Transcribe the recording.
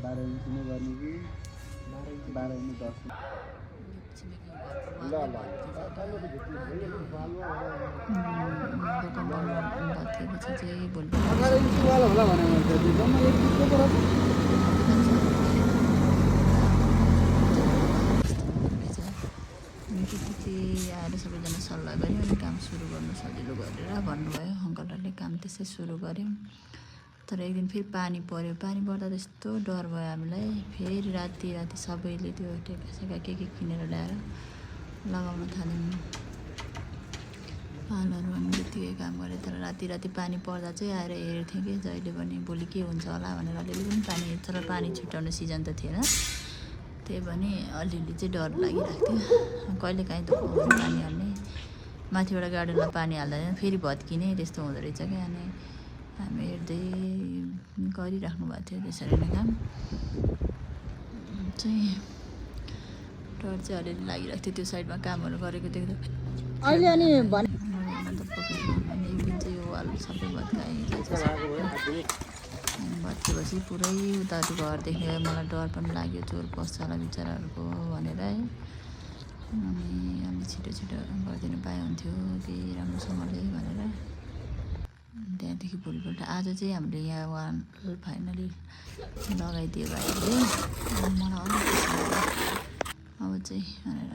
12 inch नै गर्ने कि 12 इन्च 10 ल ल होला भने जम्मा एक इन्चको पर आएर सबैजना सल्लाह गऱ्यौँ अनि काम सुरु गर्नु सजिलो गरेर भन्नुभयो अङ्कलहरूले काम त्यसै सुरु गऱ्यौँ तर एक दिन फेरि पानी पर्यो पानी पर्दा त्यस्तो डर भयो हामीलाई फेरि राति सबैले त्यो टेकासेका के किनेर ल्याएर लगाउन थाल्यौँ पालहरू हामीले त्यो काम गरेँ तर राति पानी पर्दा चाहिँ आएर हेर्थ्यौँ कि जहिले पनि भोलि के हुन्छ होला भनेर अलिअलि पनि पानी तर पानी छुट्याउने सिजन त थिएन त्यही पनि अलिअलि चाहिँ डर लागिरहेको थियो कहिले काहीँ त पानी हाल्ने माथिबाट गार्डनमा पानी हाल्दा फेरि भत्किने त्यस्तो हुँदो रहेछ क्या अनि हामी हेर्दै गरिराख्नु भएको थियो त्यसरी नै काम चाहिँ डर चाहिँ अलिअलि लागिरहेको थियो त्यो साइडमा कामहरू गरेको देख्दा अहिले अनि एक दिन चाहिँ यो वाल सबै भत्किएपछि पुरै उताको घर देखेर मलाई डर पनि लाग्यो चोर पस्छ होला बिचराहरूको भनेर है अनि अलि छिटो गरिदिनु पाए हुन्थ्यो केही राम्रोसँगले भनेर त्यहाँदेखि भोलिपल्ट आज चाहिँ हामीले यहाँ वाल फाइनली लगाइदियो भाइले मलाई अलिक अब चाहिँ भनेर